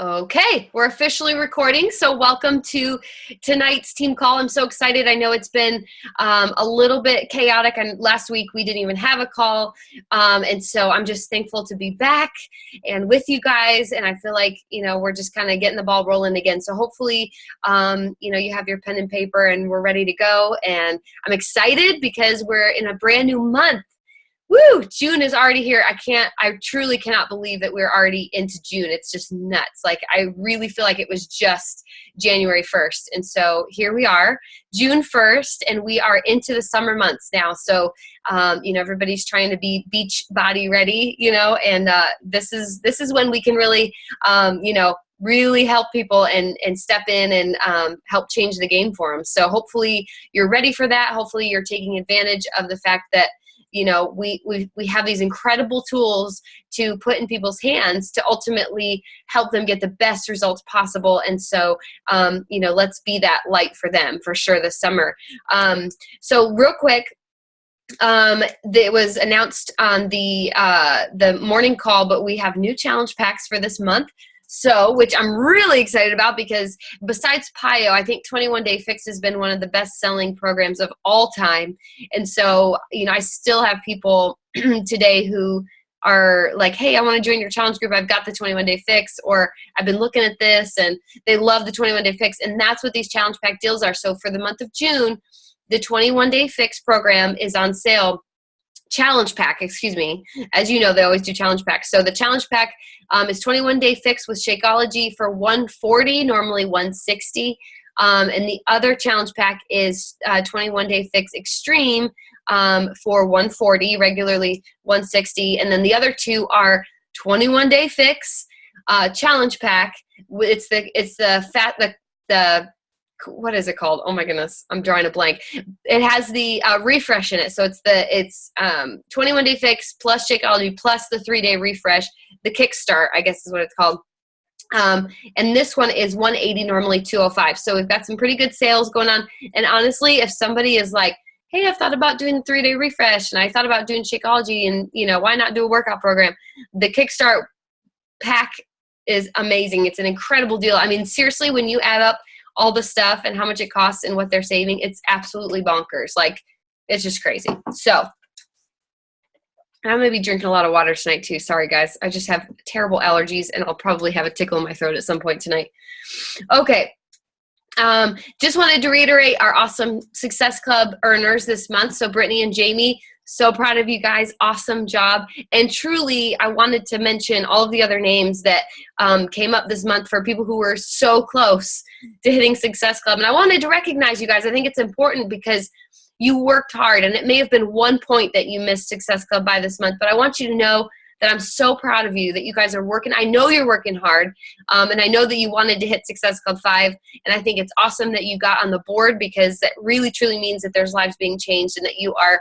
Okay, we're officially recording. So welcome to tonight's team call. I'm so excited. I know it's been a little bit chaotic, and last week we didn't even have a call. And so I'm just thankful to be back and with you guys. And I feel like, we're just kind of getting the ball rolling again. So hopefully, you have your pen and paper and we're ready to go. And I'm excited because we're in a brand new month. Woo! June is already here. I truly cannot believe that we're already into June. It's just nuts. Like, I really feel like it was just January 1st. And so here we are, June 1st, and we are into the summer months now. So, everybody's trying to be beach body ready, and this is when we can really, really help people and step in and help change the game for them. So hopefully you're ready for that. Hopefully you're taking advantage of the fact that we have these incredible tools to put in people's hands to ultimately help them get the best results possible. And so, let's be that light for them for sure this summer. So real quick, it was announced on the morning call, but we have new challenge packs for this month. So, which I'm really excited about because besides PIO, I think 21 Day Fix has been one of the best selling programs of all time. And so, I still have people today who are like, hey, I want to join your challenge group. I've got the 21 Day Fix, or I've been looking at this and they love the 21 Day Fix. And that's what these challenge pack deals are. So for the month of June, the 21 Day Fix program is on sale. Challenge pack, excuse me. As you know, they always do challenge packs. So the challenge pack is 21 Day Fix with Shakeology for $140, normally $160. And the other challenge pack is 21 Day Fix Extreme for $140, regularly $160. And then the other two are 21 Day Fix challenge pack. It's the what is it called? Oh my goodness, I'm drawing a blank. It has the refresh in it. So it's 21 Day Fix plus Shakeology plus the 3-day refresh, the Kickstart, I guess is what it's called. And this one is $180, normally $205. So we've got some pretty good sales going on. And honestly, if somebody is like, hey, I've thought about doing the 3-day refresh and I thought about doing Shakeology and, why not do a workout program? The Kickstart pack is amazing. It's an incredible deal. I mean, seriously, when you add up all the stuff and how much it costs and what they're saving, it's absolutely bonkers. Like, it's just crazy. So I'm going to be drinking a lot of water tonight too. Sorry guys. I just have terrible allergies and I'll probably have a tickle in my throat at some point tonight. Okay. Just wanted to reiterate our awesome Success Club earners this month. So Brittany and Jamie, so proud of you guys. Awesome job. And truly, I wanted to mention all of the other names that came up this month for people who were so close to hitting Success Club. And I wanted to recognize you guys. I think it's important because you worked hard, and it may have been one point that you missed Success Club by this month, but I want you to know that I'm so proud of you, that you guys are working. I know you're working hard, and I know that you wanted to hit Success Club 5, and I think it's awesome that you got on the board because that really, truly means that there's lives being changed and that you are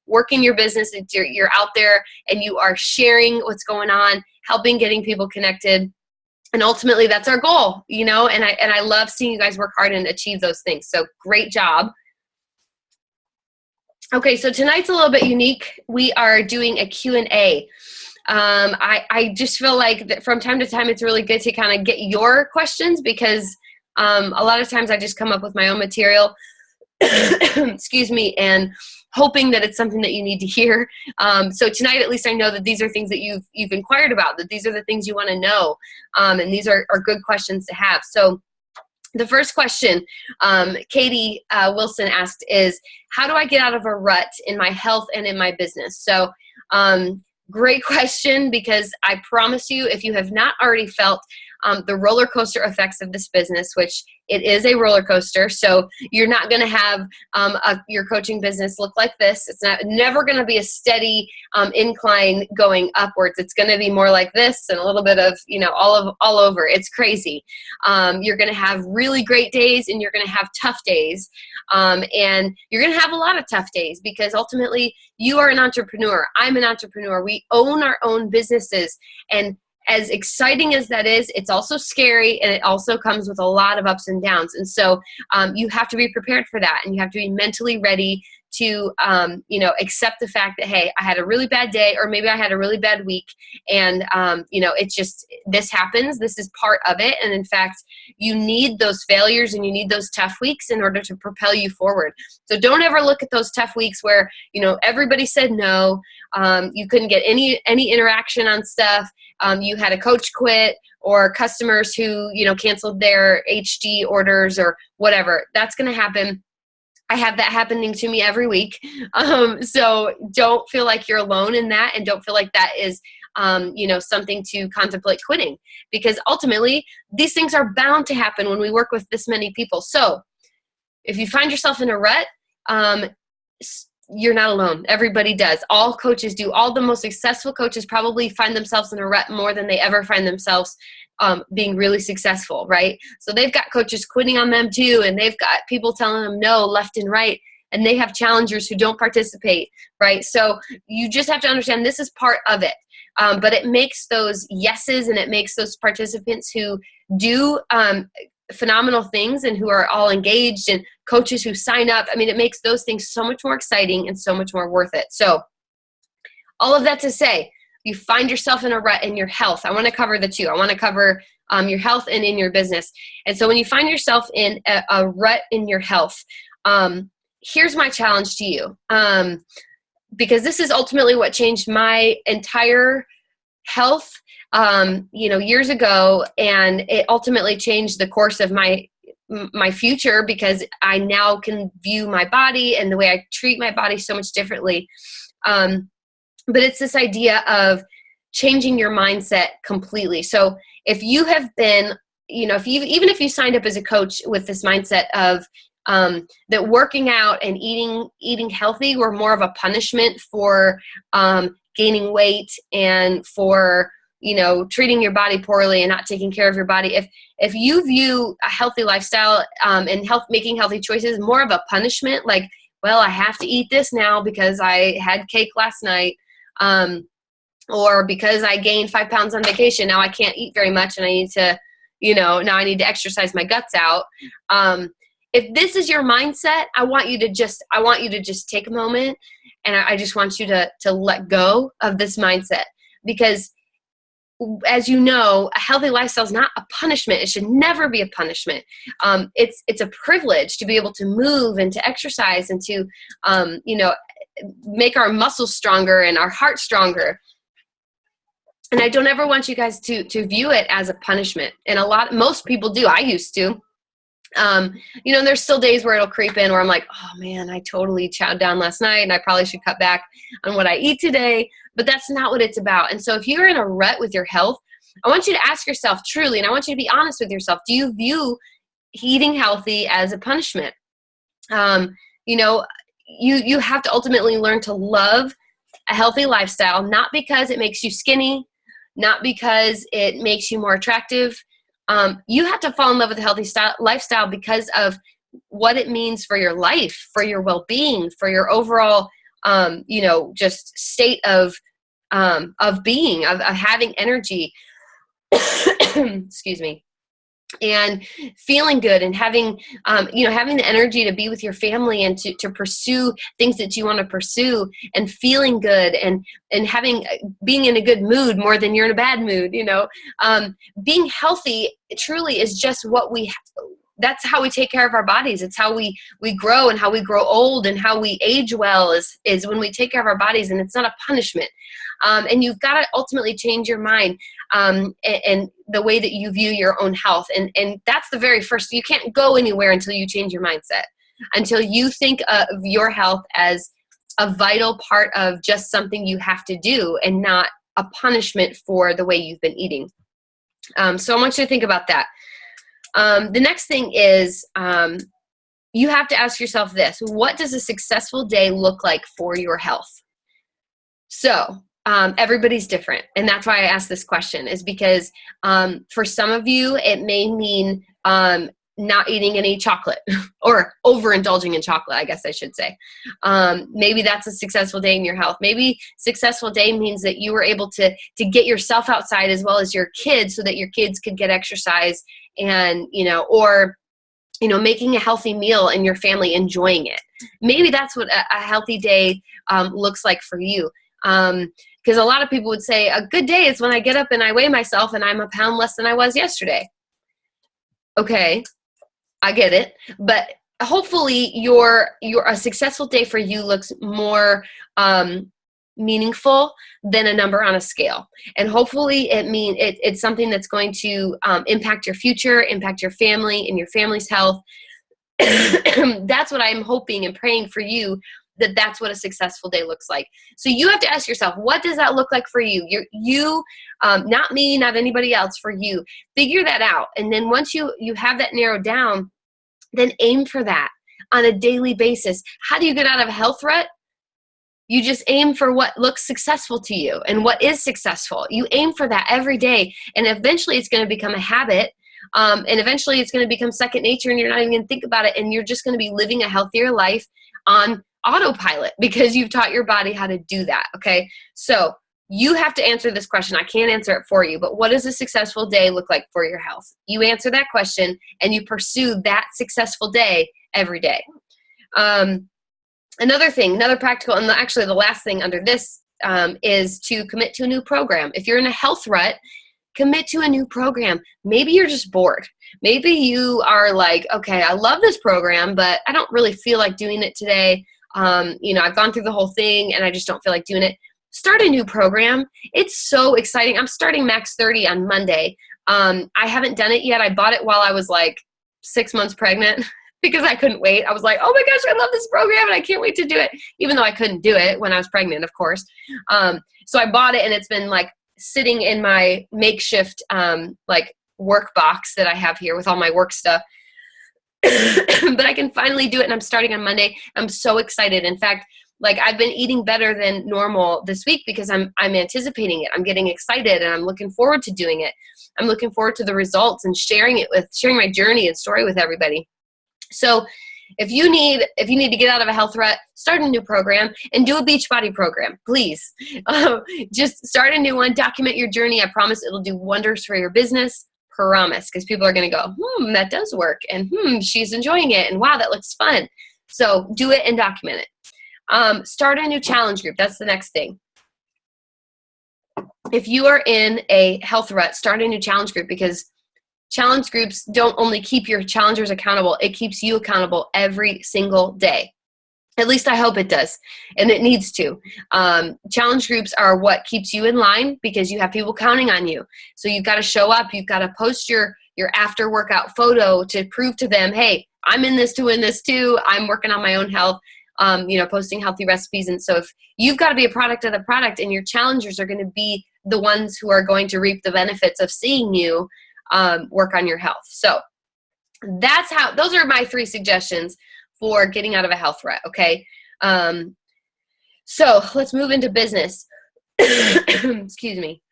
working your business, and you're out there and you are sharing what's going on, helping getting people connected. And ultimately that's our goal, and I love seeing you guys work hard and achieve those things. So great job. Okay, so tonight's a little bit unique. We are doing a Q&A. I just feel like that from time to time it's really good to kind of get your questions because a lot of times I just come up with my own material, excuse me, and hoping that it's something that you need to hear. So tonight, at least I know that these are things that you've inquired about, that these are the things you want to know, and these are good questions to have. So the first question Katie Wilson asked is, how do I get out of a rut in my health and in my business? So great question, because I promise you, if you have not already felt the roller coaster effects of this business, which it is a roller coaster. So you're not going to have your coaching business look like this. It's never going to be a steady incline going upwards. It's going to be more like this and a little bit of, all over. It's crazy. You're going to have really great days and you're going to have tough days. And you're going to have a lot of tough days because ultimately you are an entrepreneur. I'm an entrepreneur. We own our own businesses, and as exciting as that is, it's also scary, and it also comes with a lot of ups and downs. And so you have to be prepared for that, and you have to be mentally ready to, accept the fact that, hey, I had a really bad day, or maybe I had a really bad week, and, it's just, this happens. This is part of it. And in fact, you need those failures and you need those tough weeks in order to propel you forward. So don't ever look at those tough weeks where, everybody said no, you couldn't get any interaction on stuff, you had a coach quit, or customers who, canceled their HD orders or whatever. That's going to happen. I have that happening to me every week. So don't feel like you're alone in that, and don't feel like that is, something to contemplate quitting, because ultimately these things are bound to happen when we work with this many people. So if you find yourself in a rut, you're not alone. Everybody does. All coaches do. All the most successful coaches probably find themselves in a rut more than they ever find themselves being really successful, right? So they've got coaches quitting on them too, and they've got people telling them no left and right, and they have challengers who don't participate, right? So you just have to understand this is part of it. But it makes those yeses, and it makes those participants who do phenomenal things and who are all engaged, and coaches who sign up. I mean, it makes those things so much more exciting and so much more worth it. So all of that to say, you find yourself in a rut in your health. I want to cover the two. I want to cover your health and in your business. And so when you find yourself in a rut in your health, here's my challenge to you. Because this is ultimately what changed my entire health, years ago. And it ultimately changed the course of my future, because I now can view my body and the way I treat my body so much differently. But it's this idea of changing your mindset completely. So if you have been, even if you signed up as a coach with this mindset of that working out and eating healthy were more of a punishment for gaining weight and for treating your body poorly and not taking care of your body. If you view a healthy lifestyle and making healthy choices more of a punishment, like, well, I have to eat this now because I had cake last night, or because I gained 5 pounds on vacation, now I can't eat very much and I need to, now I need to exercise my guts out. If this is your mindset, I want you to just take a moment, and I just want you to let go of this mindset, because as you know, a healthy lifestyle is not a punishment. It should never be a punishment. It's a privilege to be able to move and to exercise and to, make our muscles stronger and our heart stronger. And I don't ever want you guys to view it as a punishment. And most people do. I used to. There's still days where it'll creep in where I'm like, oh man, I totally chowed down last night and I probably should cut back on what I eat today. But that's not what it's about. And so if you're in a rut with your health, I want you to ask yourself truly, and I want you to be honest with yourself, do you view eating healthy as a punishment? You have to ultimately learn to love a healthy lifestyle, not because it makes you skinny, not because it makes you more attractive. You have to fall in love with a healthy lifestyle because of what it means for your life, for your well-being, for your overall, just state of being, of having energy, excuse me, and feeling good, and having the energy to be with your family and to pursue things that you want to pursue, and feeling good, and being in a good mood more than you're in a bad mood. Being healthy truly is just that's how we take care of our bodies. It's how we grow, and how we grow old, and how we age well is when we take care of our bodies, and it's not a punishment. And you've got to ultimately change your mind and the way that you view your own health. And that's the very first. You can't go anywhere until you change your mindset, until you think of your health as a vital part of just something you have to do and not a punishment for the way you've been eating. So I want you to think about that. The next thing is you have to ask yourself this: what does a successful day look like for your health? So everybody's different. And that's why I asked this question, is because for some of you, it may mean not eating any chocolate or overindulging in chocolate, I guess I should say. Maybe that's a successful day in your health. Maybe successful day means that you were able to get yourself outside as well as your kids, so that your kids could get exercise, and, or making a healthy meal and your family enjoying it. maybe that's what a healthy day looks like for you. Because a lot of people would say a good day is when I get up and I weigh myself and I'm a pound less than I was yesterday. Okay, I get it. But hopefully a successful day for you looks more meaningful than a number on a scale. And hopefully it's something that's going to impact your future, impact your family and your family's health. That's what I'm hoping and praying for you, that's what a successful day looks like. So you have to ask yourself, what does that look like for you? You, not me, not anybody else, for you. Figure that out. And then once you have that narrowed down, then aim for that on a daily basis. How do you get out of a health rut? You just aim for what looks successful to you and what is successful. You aim for that every day, and eventually it's going to become a habit. And eventually it's going to become second nature, and you're not even going to think about it. And you're just going to be living a healthier life on autopilot because you've taught your body how to do that. Okay. So you have to answer this question. I can't answer it for you, but what does a successful day look like for your health? You answer that question and you pursue that successful day every day. Another thing, another practical, and actually the last thing under this is to commit to a new program. If you're in a health rut, commit to a new program. Maybe you're just bored. Maybe you are like, okay, I love this program, but I don't really feel like doing it today. I've gone through the whole thing and I just don't feel like doing it. Start a new program. It's so exciting. I'm starting Max 30 on Monday. I haven't done it yet. I bought it while I was like 6 months pregnant because I couldn't wait. I was like, oh my gosh, I love this program and I can't wait to do it, even though I couldn't do it when I was pregnant, of course. So I bought it and it's been like sitting in my makeshift like work box that I have here with all my work stuff. But I can finally do it, and I'm starting on Monday. I'm so excited. In fact, like I've been eating better than normal this week because I'm anticipating it. I'm getting excited and I'm looking forward to doing it. I'm looking forward to the results and sharing my journey and story with everybody. So if you need to get out of a health rut, start a new program and do a Beachbody program, please. Just start a new one, document your journey. I promise it'll do wonders for your business. Promise, because people are going to go, that does work, and she's enjoying it, and wow, that looks fun. So do it and document it. Start a new challenge group. That's the next thing. If you are in a health rut, start a new challenge group, because challenge groups don't only keep your challengers accountable, it keeps you accountable every single day. At least I hope it does, and it needs to. Challenge groups are what keeps you in line because you have people counting on you. So you've got to show up. You've got to post your after workout photo to prove to them, hey, I'm in this to win this too. I'm working on my own health, posting healthy recipes. And so if you've got to be a product of the product, and your challengers are going to be the ones who are going to reap the benefits of seeing you work on your health. So those are my 3 suggestions for getting out of a health rut, okay? So let's move into business. Excuse me.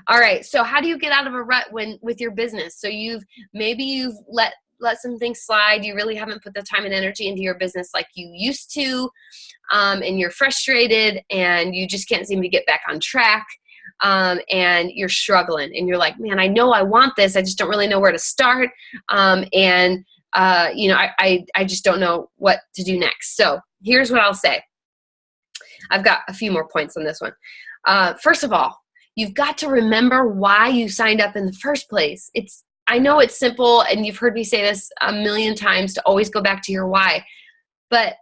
All right, so how do you get out of a rut with your business? So you've let some things slide. You really haven't put the time and energy into your business like you used to, and you're frustrated and you just can't seem to get back on track, and you're struggling and you're like, man, I know I want this. I just don't really know where to start. I just don't know what to do next. So here's what I'll say. I've got a few more points on this one. First of all, you've got to remember why you signed up in the first place. I know it's simple, and you've heard me say this a million times, to always go back to your why. But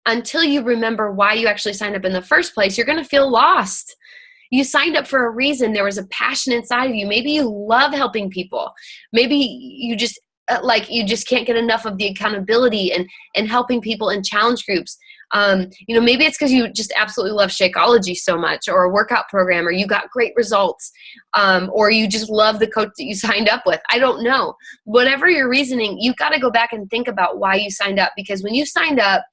until you remember why you actually signed up in the first place, you're going to feel lost. You signed up for a reason. There was a passion inside of you. Maybe you love helping people. Maybe you just can't get enough of the accountability and helping people in challenge groups. Maybe it's because you just absolutely love Shakeology so much, or a workout program, or you got great results, or you just love the coach that you signed up with. I don't know. Whatever your reasoning, you've got to go back and think about why you signed up, because when you signed up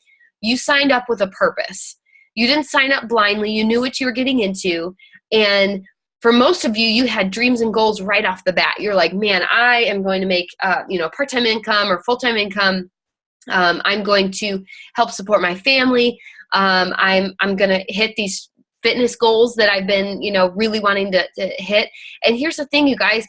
with a purpose. You didn't sign up blindly. You knew what you were getting into. And for most of you, you had dreams and goals right off the bat. You're like, man, I am going to make, part-time income or full-time income. I'm going to help support my family. I'm going to hit these fitness goals that I've been, really wanting to hit. And here's the thing, you guys,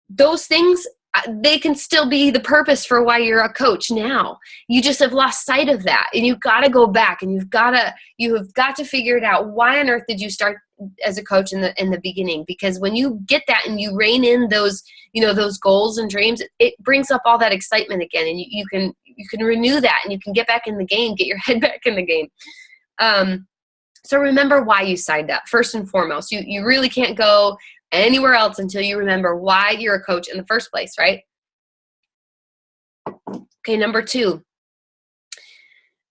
those things they can still be the purpose for why you're a coach now. You just have lost sight of that, and you've got to go back, and you have got to figure it out. Why on earth did you start as a coach in the beginning? Because when you get that and you rein in those, those goals and dreams, it brings up all that excitement again, and you can renew that, and you can get back in the game, get your head back in the game. So remember why you signed up first and foremost. You really can't go anywhere else until you remember why you're a coach in the first place, right? Okay, number 2,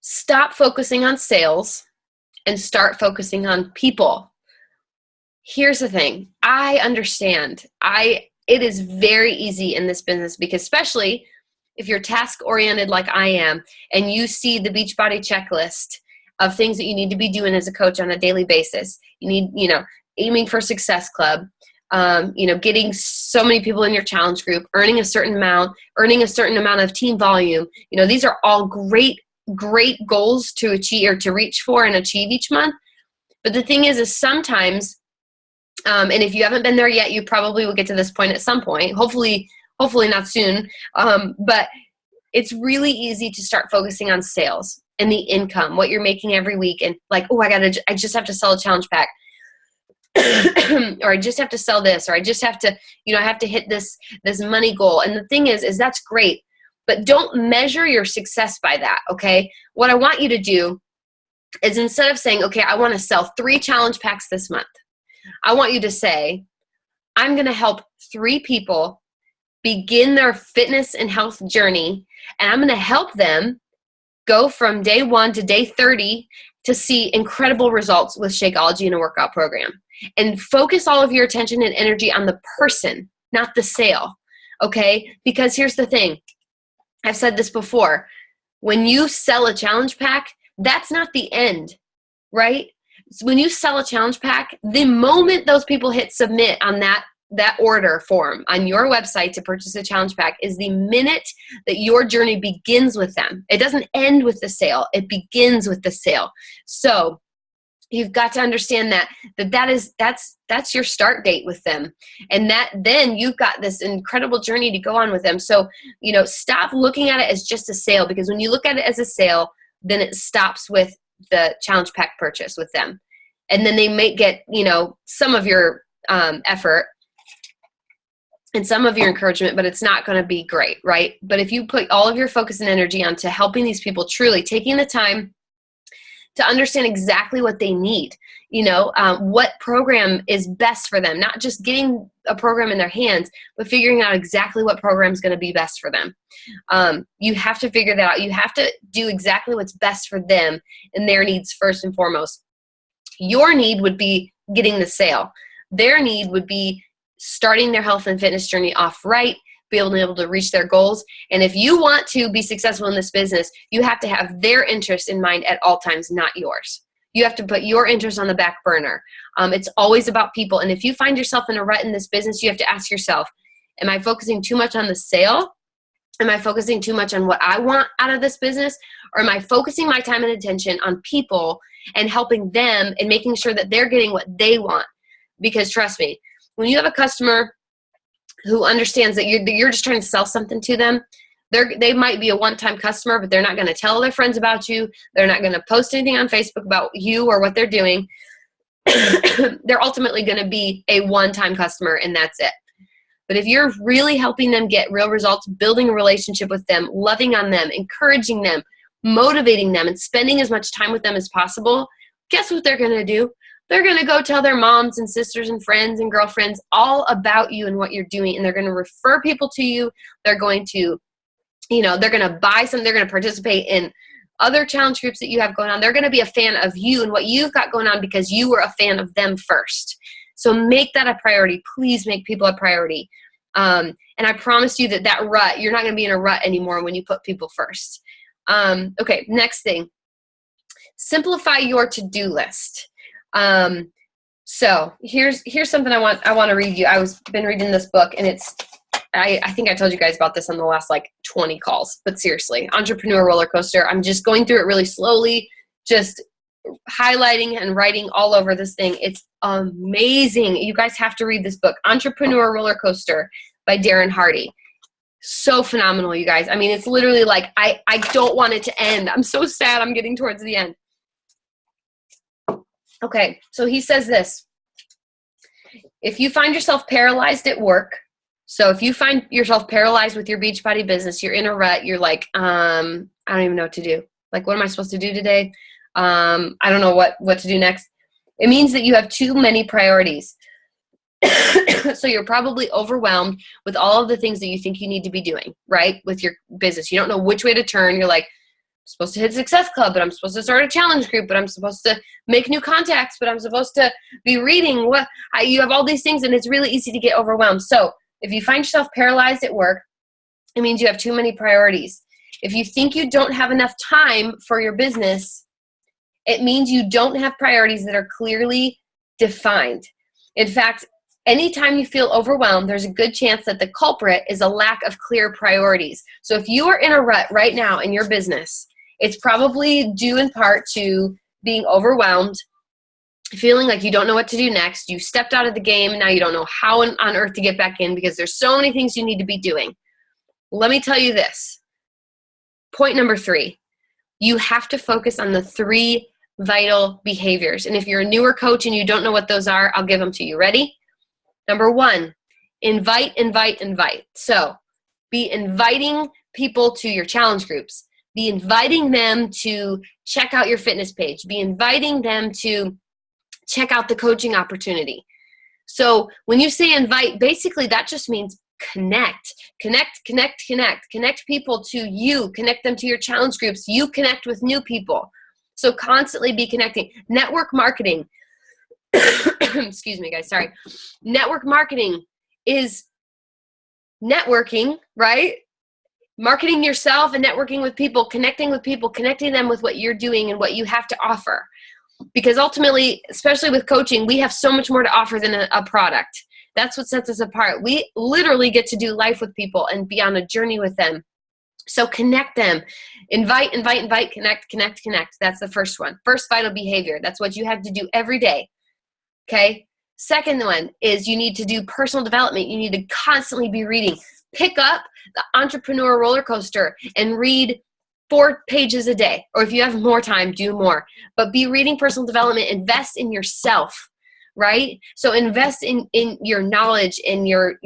stop focusing on sales and start focusing on people. Here's the thing. I understand. It is very easy in this business, because especially if you're task oriented like I am, and you see the Beachbody checklist of things that you need to be doing as a coach on a daily basis. You need, aiming for Success Club, getting so many people in your challenge group, earning a certain amount of team volume. These are all great goals to achieve or to reach for and achieve each month. But the thing is sometimes, and if you haven't been there yet, you probably will get to this point at some point, hopefully not soon. But it's really easy to start focusing on sales and the income, what you're making every week. And like, I just have to sell a challenge pack. Or I just have to sell this, or I just have to, I have to hit this money goal. And the thing is that's great, but don't measure your success by that. Okay. What I want you to do is, instead of saying, okay, I want to sell 3 challenge packs this month, I want you to say, I'm going to help 3 people begin their fitness and health journey. And I'm going to help them go from day 1 to day 30 to see incredible results with Shakeology in a workout program. And focus all of your attention and energy on the person, not the sale, okay? Because here's the thing. I've said this before. When you sell a challenge pack, that's not the end, right? So when you sell a challenge pack, the moment those people hit submit on that order form on your website to purchase a challenge pack is the minute that your journey begins with them. It doesn't end with the sale. It begins with the sale. So you've got to understand that's your start date with them. And that then you've got this incredible journey to go on with them. So, stop looking at it as just a sale, because when you look at it as a sale, then it stops with the challenge pack purchase with them. And then they may get, some of your effort and some of your encouragement, but it's not going to be great, right? But if you put all of your focus and energy onto helping these people, truly taking the time to understand exactly what they need, what program is best for them, not just getting a program in their hands, but figuring out exactly what program is going to be best for them. You have to figure that out. You have to do exactly what's best for them and their needs first and foremost. Your need would be getting the sale. Their need would be starting their health and fitness journey off right, be able to reach their goals. And if you want to be successful in this business, you have to have their interest in mind at all times, not yours. You have to put your interest on the back burner. It's always about people. And if you find yourself in a rut in this business, you have to ask yourself, am I focusing too much on the sale? Am I focusing too much on what I want out of this business? Or am I focusing my time and attention on people and helping them and making sure that they're getting what they want? Because trust me, when you have a customer who understands that you're just trying to sell something to them, they might be a one-time customer, but they're not going to tell their friends about you. They're not going to post anything on Facebook about you or what they're doing. They're ultimately going to be a one-time customer, and that's it. But if you're really helping them get real results, building a relationship with them, loving on them, encouraging them, motivating them, and spending as much time with them as possible, guess what they're going to do? They're going to go tell their moms and sisters and friends and girlfriends all about you and what you're doing. And they're going to refer people to you. They're going to, they're going to buy some, they're going to participate in other challenge groups that you have going on. They're going to be a fan of you and what you've got going on because you were a fan of them first. So make that a priority. Please make people a priority. And I promise you that rut, you're not going to be in a rut anymore when you put people first. Okay, next thing. Simplify your to-do list. So here's something I want to read you. Been reading this book, and I think I told you guys about this on the last 20 calls, but seriously, Entrepreneur Roller Coaster. I'm just going through it really slowly, just highlighting and writing all over this thing. It's amazing. You guys have to read this book, Entrepreneur Roller Coaster by Darren Hardy. So phenomenal, you guys. I mean, it's literally like, I don't want it to end. I'm so sad I'm getting towards the end. Okay, so he says this. If you find yourself paralyzed at work, so if you find yourself paralyzed with your Beachbody business, you're in a rut, you're like, I don't even know what to do. Like, what am I supposed to do today? I don't know what to do next. It means that you have too many priorities. So you're probably overwhelmed with all of the things that you think you need to be doing, right? With your business. You don't know which way to turn. You're like, I'm supposed to hit Success Club, but I'm supposed to start a challenge group, but I'm supposed to make new contacts, but I'm supposed to be reading. You have all these things, and it's really easy to get overwhelmed. So if you find yourself paralyzed at work, it means you have too many priorities. If you think you don't have enough time for your business, it means you don't have priorities that are clearly defined. In fact, anytime you feel overwhelmed, there's a good chance that the culprit is a lack of clear priorities. So if you are in a rut right now in your business, it's probably due in part to being overwhelmed, feeling like you don't know what to do next. You stepped out of the game, and now you don't know how on earth to get back in because there's so many things you need to be doing. Let me tell you this. Point number 3, you have to focus on the 3 vital behaviors. And if you're a newer coach and you don't know what those are, I'll give them to you. Ready? Number 1, invite, invite, invite. So be inviting people to your challenge groups. Be inviting them to check out your fitness page. Be inviting them to check out the coaching opportunity. So when you say invite, basically that just means connect. Connect people to you. Connect them to your challenge groups. You connect with new people. So constantly be connecting. Network marketing. Excuse me, guys. Sorry. Network marketing is networking, right? Marketing yourself and networking with people, connecting them with what you're doing and what you have to offer. Because ultimately, especially with coaching, we have so much more to offer than a product. That's what sets us apart. We literally get to do life with people and be on a journey with them. So connect them. Invite, connect. That's the first one. First vital behavior. That's what you have to do every day. Okay? Second one is you need to do personal development. You need to constantly be reading. Pick up the Entrepreneur Roller Coaster and read 4 pages a day. Or if you have more time, do more. But be reading personal development. Invest in yourself, right? So invest in your knowledge and your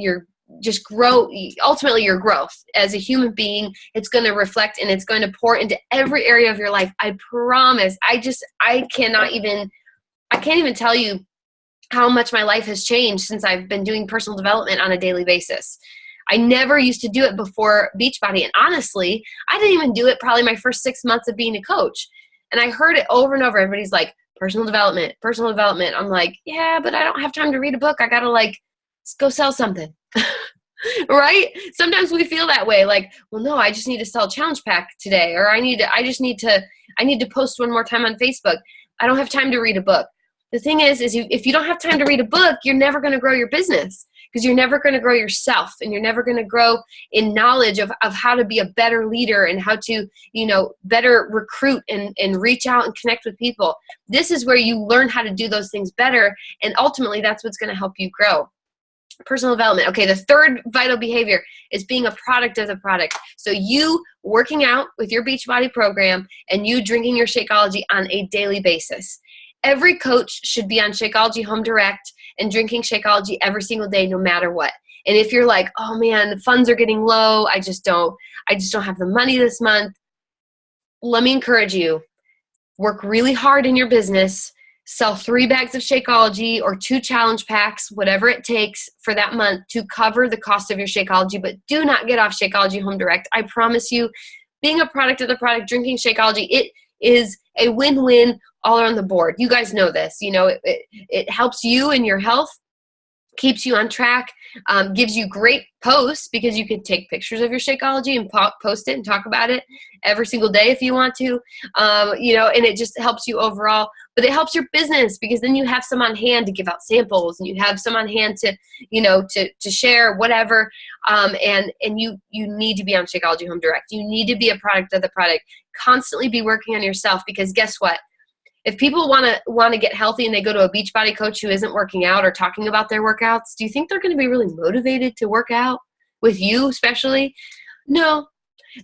just grow, ultimately your growth as a human being. It's going to reflect and it's going to pour into every area of your life. I promise. I can't even tell you how much my life has changed since I've been doing personal development on a daily basis. I never used to do it before Beachbody. And honestly, I didn't even do it probably my first 6 months of being a coach. And I heard it over and over. Everybody's like, personal development. I'm like, yeah, but I don't have time to read a book. I got to go sell something. Right? Sometimes we feel that way. Like, well, no, I just need to sell a challenge pack today. Or I need to post one more time on Facebook. I don't have time to read a book. The thing is if you don't have time to read a book, you're never going to grow your business because you're never going to grow yourself and you're never going to grow in knowledge of how to be a better leader and how to, better recruit and reach out and connect with people. This is where you learn how to do those things better. And ultimately that's what's going to help you grow. Personal development. Okay, the third vital behavior is being a product of the product. So you working out with your Beachbody program and you drinking your Shakeology on a daily basis. Every coach should be on Shakeology Home Direct and drinking Shakeology every single day, no matter what. And if you're like, oh man, the funds are getting low, I just don't have the money this month. Let me encourage you, work really hard in your business, sell 3 bags of Shakeology or 2 challenge packs, whatever it takes for that month to cover the cost of your Shakeology, but do not get off Shakeology Home Direct. I promise you, being a product of the product, drinking Shakeology, it is a win-win all around the board. You guys know this. It helps you in your health, keeps you on track, gives you great posts because you can take pictures of your Shakeology and post it and talk about it every single day if you want to, and it just helps you overall. But it helps your business because then you have some on hand to give out samples and you have some on hand to, to share whatever. And you need to be on Shakeology Home Direct. You need to be a product of the product. Constantly be working on yourself because guess what? If people want to get healthy and they go to a Beachbody coach who isn't working out or talking about their workouts, do you think they're going to be really motivated to work out? with you especially? No.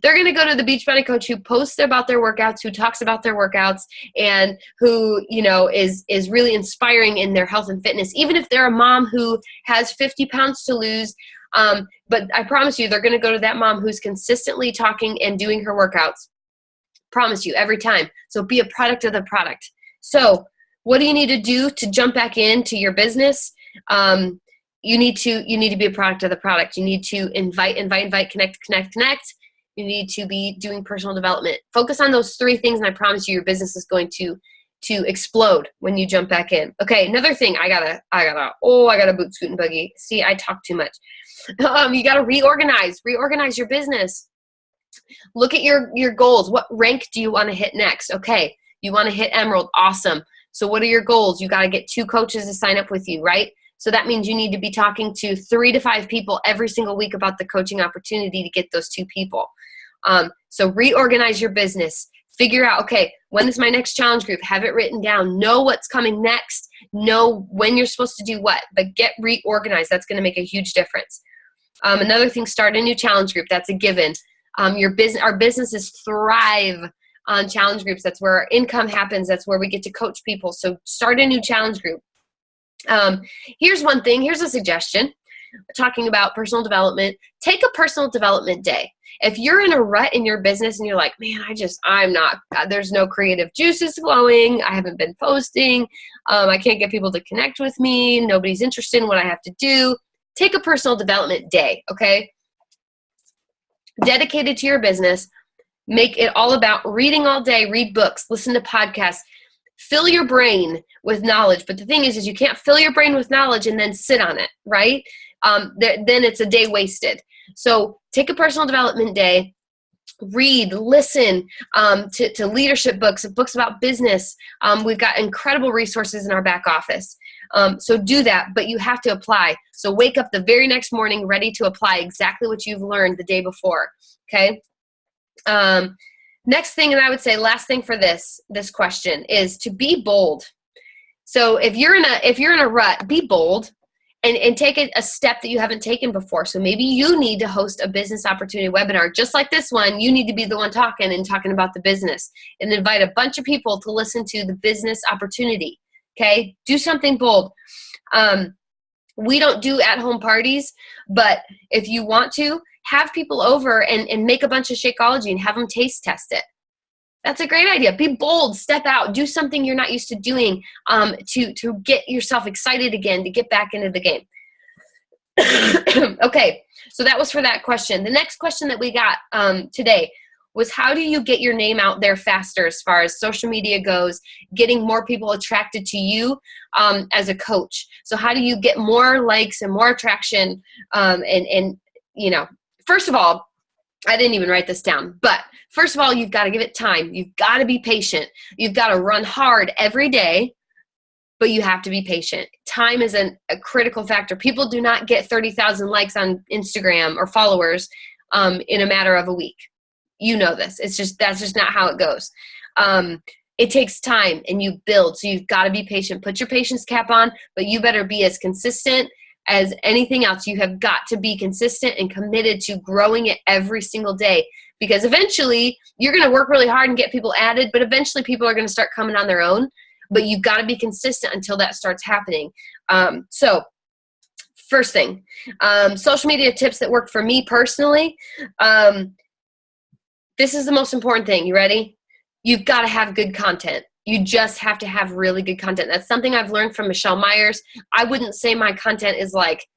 They're going to go to the Beachbody coach who posts about their workouts, who talks about their workouts, and who, is really inspiring in their health and fitness. Even if they're a mom who has 50 pounds to lose, but I promise you, they're going to go to that mom who's consistently talking and doing her workouts. Promise you, every time. So be a product of the product. So what do you need to do to jump back into your business? You need to be a product of the product. You need to invite, connect. You need to be doing personal development. Focus on those 3 things, and I promise you, your business is going to explode when you jump back in. Okay, another thing, I gotta boot, scoot, and buggy. See, I talk too much. You gotta reorganize your business. Look at your goals. What rank do you want to hit next? Okay, you want to hit Emerald. Awesome. So what are your goals? You got to get 2 coaches to sign up with you, right? So that means you need to be talking to 3 to 5 people every single week about the coaching opportunity to get those 2 people. So reorganize your business. Figure out, okay, when is my next challenge group? Have it written down. Know what's coming next. Know when you're supposed to do what. But get reorganized. That's going to make a huge difference. Another thing, start a new challenge group. That's a given. Our businesses thrive on challenge groups. That's where our income happens. That's where we get to coach people. So start a new challenge group. Here's one thing. Here's a suggestion. Talking about personal development. Take a personal development day. If you're in a rut in your business and you're like, man, there's no creative juices flowing. I haven't been posting. I can't get people to connect with me. Nobody's interested in what I have to do. Take a personal development day, okay? Dedicated to your business. Make it all about reading all day, read books, listen to podcasts, fill your brain with knowledge. But the thing is you can't fill your brain with knowledge and then sit on it, right? Then it's a day wasted. So take a personal development day, read, listen to leadership books about business. We've got incredible resources in our back office. So do that, but you have to apply. So wake up the very next morning ready to apply exactly what you've learned the day before, okay? Next thing, and I would say last thing for this question is to be bold. So if you're in a rut, be bold and take a step that you haven't taken before. So maybe you need to host a business opportunity webinar just like this one. You need to be the one talking about the business and invite a bunch of people to listen to the business opportunity. Okay, do something bold. We don't do at-home parties, but if you want to, have people over and make a bunch of Shakeology and have them taste test it. That's a great idea. Be bold, step out, do something you're not used to doing to get yourself excited again, to get back into the game. Okay, so that was for that question. The next question that we got today was, how do you get your name out there faster as far as social media goes, getting more people attracted to you as a coach? So how do you get more likes and more attraction? First of all, I didn't even write this down, but first of all, you've got to give it time. You've got to be patient. You've got to run hard every day, but you have to be patient. Time is a critical factor. People do not get 30,000 likes on Instagram or followers in a matter of a week. You know this. That's just not how it goes. It takes time and you build. So you've got to be patient. Put your patience cap on, but you better be as consistent as anything else. You have got to be consistent and committed to growing it every single day, because eventually you're going to work really hard and get people added, but eventually people are going to start coming on their own, but you've got to be consistent until that starts happening. So first thing, social media tips that worked for me personally. This is the most important thing. You ready? You've got to have good content. You just have to have really good content. That's something I've learned from Michelle Myers. I wouldn't say my content is like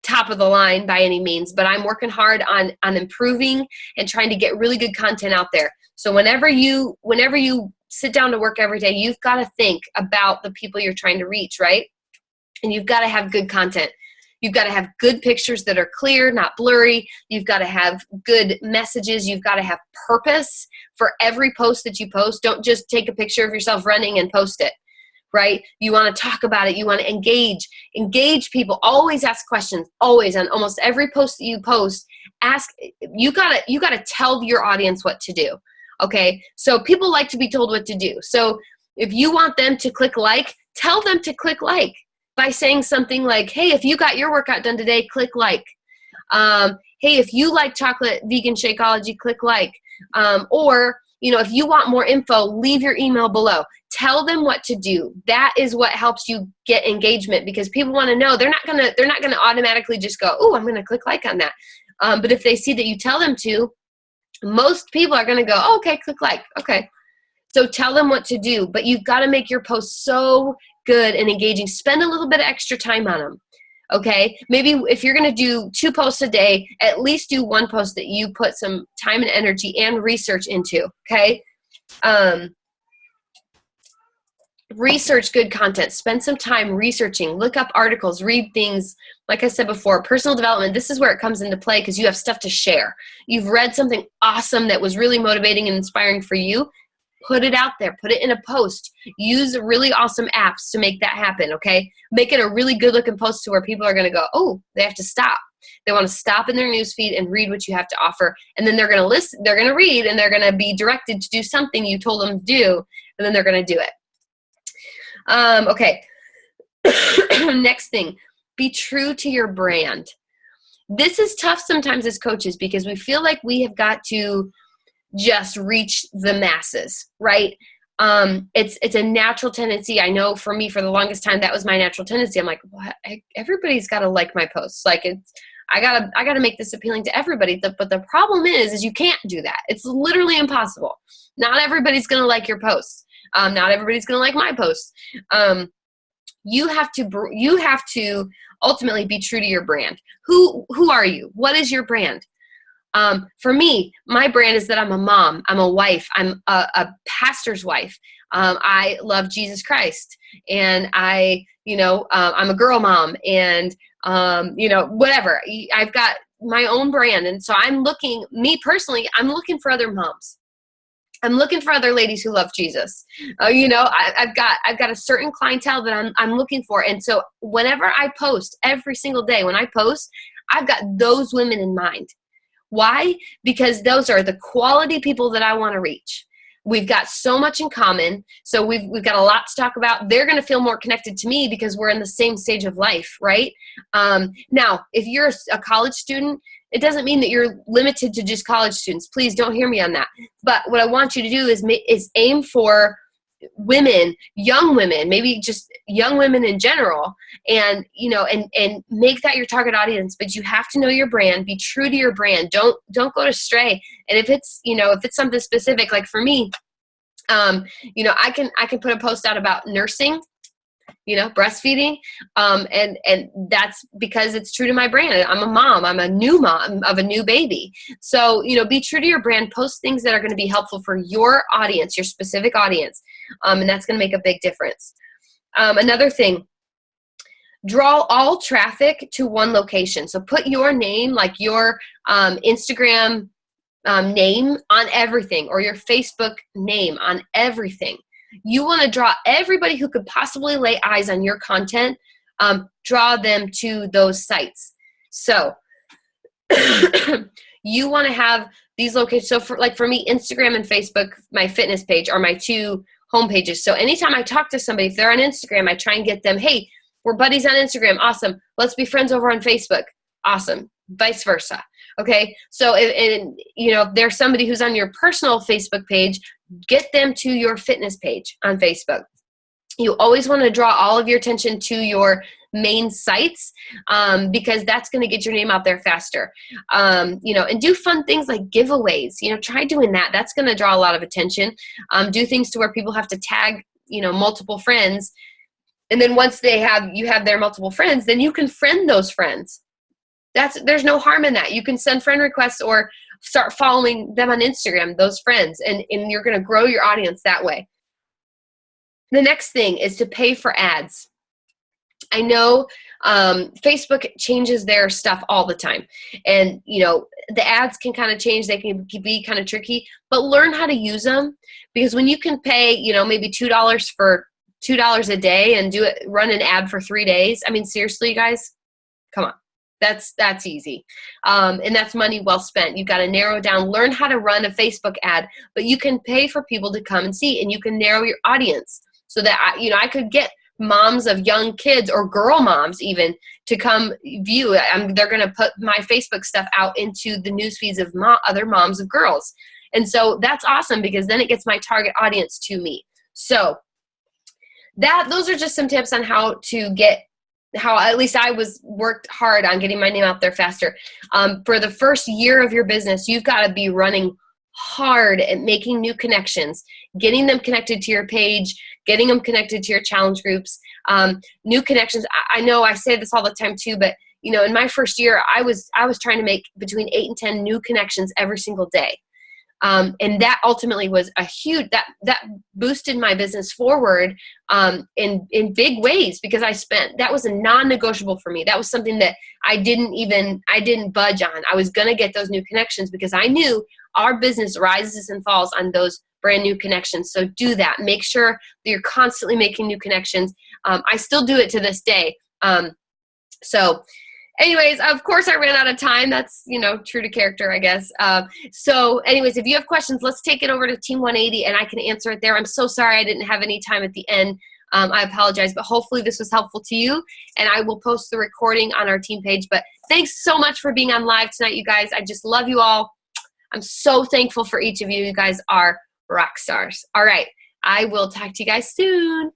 top of the line by any means, but I'm working hard on improving and trying to get really good content out there. So whenever you sit down to work every day, you've got to think about the people you're trying to reach, right? And you've got to have good content. You've got to have good pictures that are clear, not blurry. You've got to have good messages. You've got to have purpose for every post that you post. Don't just take a picture of yourself running and post it, right? You want to talk about it. You want to engage people. Always ask questions. Always, on almost every post that you post, ask. You gotta tell your audience what to do. Okay, so people like to be told what to do. So if you want them to click like, tell them to click like by saying something like, hey, if you got your workout done today, click like. Hey, if you like chocolate vegan Shakeology, click like. Or, if you want more info, leave your email below. Tell them what to do. That is what helps you get engagement, because people want to know. They're not gonna automatically just go, oh, I'm gonna click like on that. But if they see that you tell them to, most people are gonna go, oh, okay, click like, okay. So tell them what to do, but you've got to make your posts so good and engaging. Spend a little bit of extra time on them. Okay, maybe if you're going to do 2 posts a day, at least do 1 post that you put some time and energy and research into. Okay, research good content. Spend some time researching. Look up articles. Read things. Like I said before, personal development. This is where it comes into play, because you have stuff to share. You've read something awesome that was really motivating and inspiring for you. Put it out there. Put it in a post. Use really awesome apps to make that happen, okay? Make it a really good-looking post to where people are going to go, oh, they have to stop. They want to stop in their newsfeed and read what you have to offer, and then they're going to listen. They're going to read, and they're going to be directed to do something you told them to do, and then they're going to do it. Okay. Next thing, be true to your brand. This is tough sometimes as coaches, because we feel like we have got to just reach the masses, right? It's a natural tendency. I know for me, for the longest time, that was my natural tendency. I'm like, what? Everybody's got to like my posts. Like, I gotta make this appealing to everybody. But the problem is you can't do that. It's literally impossible. Not everybody's gonna like your posts. Not everybody's gonna like my posts. You have to ultimately be true to your brand. Who are you? What is your brand? For me, my brand is that I'm a mom, I'm a wife, I'm a pastor's wife. I love Jesus Christ, and I'm a girl mom, and whatever. I've got my own brand, and so me personally, I'm looking for other moms. I'm looking for other ladies who love Jesus. I've got a certain clientele that I'm looking for, and so whenever I post, every single day when I post, I've got those women in mind. Why? Because those are the quality people that I want to reach. We've got so much in common, so we've got a lot to talk about. They're going to feel more connected to me because we're in the same stage of life, right? Now, if you're a college student, it doesn't mean that you're limited to just college students. Please don't hear me on that. But what I want you to do is aim for women, young women, maybe just young women in general, and make that your target audience. But you have to know your brand, be true to your brand. Don't go astray. And if it's something specific, like for me, I can put a post out about nursing, breastfeeding, and that's because it's true to my brand. I'm a mom. I'm a new mom of a new baby. So, be true to your brand. Post things that are going to be helpful for your audience, your specific audience, and that's going to make a big difference. Another thing, draw all traffic to one location. So put your name, like your Instagram name on everything, or your Facebook name on everything. You want to draw everybody who could possibly lay eyes on your content, draw them to those sites. So you want to have these locations. So for me, Instagram and Facebook, my fitness page, are my 2 home pages. So anytime I talk to somebody, if they're on Instagram, I try and get them, hey, we're buddies on Instagram. Awesome. Let's be friends over on Facebook. Awesome. Vice versa. Okay. So, if there's somebody who's on your personal Facebook page, get them to your fitness page on Facebook. You always want to draw all of your attention to your main sites, because that's going to get your name out there faster. And do fun things like giveaways. Try doing that. That's going to draw a lot of attention. Do things to where people have to tag, multiple friends. And then once you have their multiple friends, then you can friend those friends. There's no harm in that. You can send friend requests or start following them on Instagram, those friends, and you're going to grow your audience that way. The next thing is to pay for ads. I know Facebook changes their stuff all the time, and the ads can kind of change. They can be kind of tricky, but learn how to use them, because when you can pay maybe $2 for $2 a day and run an ad for 3 days. I mean, seriously, you guys, come on. That's easy. And that's money well spent. You've got to narrow down, learn how to run a Facebook ad, but you can pay for people to come and see, and you can narrow your audience so that I could get moms of young kids or girl moms even to come view. They're going to put my Facebook stuff out into the news feeds of other moms of girls. And so that's awesome because then it gets my target audience to me. So those are just some tips on how at least I worked hard on getting my name out there faster. For the first year of your business, you've got to be running hard at making new connections, getting them connected to your page, getting them connected to your challenge groups, new connections. I know I say this all the time too, but in my first year, I was trying to make between 8 and 10 new connections every single day. And that ultimately was a huge, that boosted my business forward in big ways because that was a non-negotiable for me. That was something that I didn't budge on. I was going to get those new connections because I knew our business rises and falls on those brand new connections. So do that. Make sure that you're constantly making new connections. I still do it to this day. So anyways, of course I ran out of time. That's, true to character, I guess. So anyways, if you have questions, let's take it over to Team 180 and I can answer it there. I'm so sorry I didn't have any time at the end. I apologize, but hopefully this was helpful to you and I will post the recording on our team page. But thanks so much for being on live tonight, you guys. I just love you all. I'm so thankful for each of you. You guys are rock stars. All right. I will talk to you guys soon.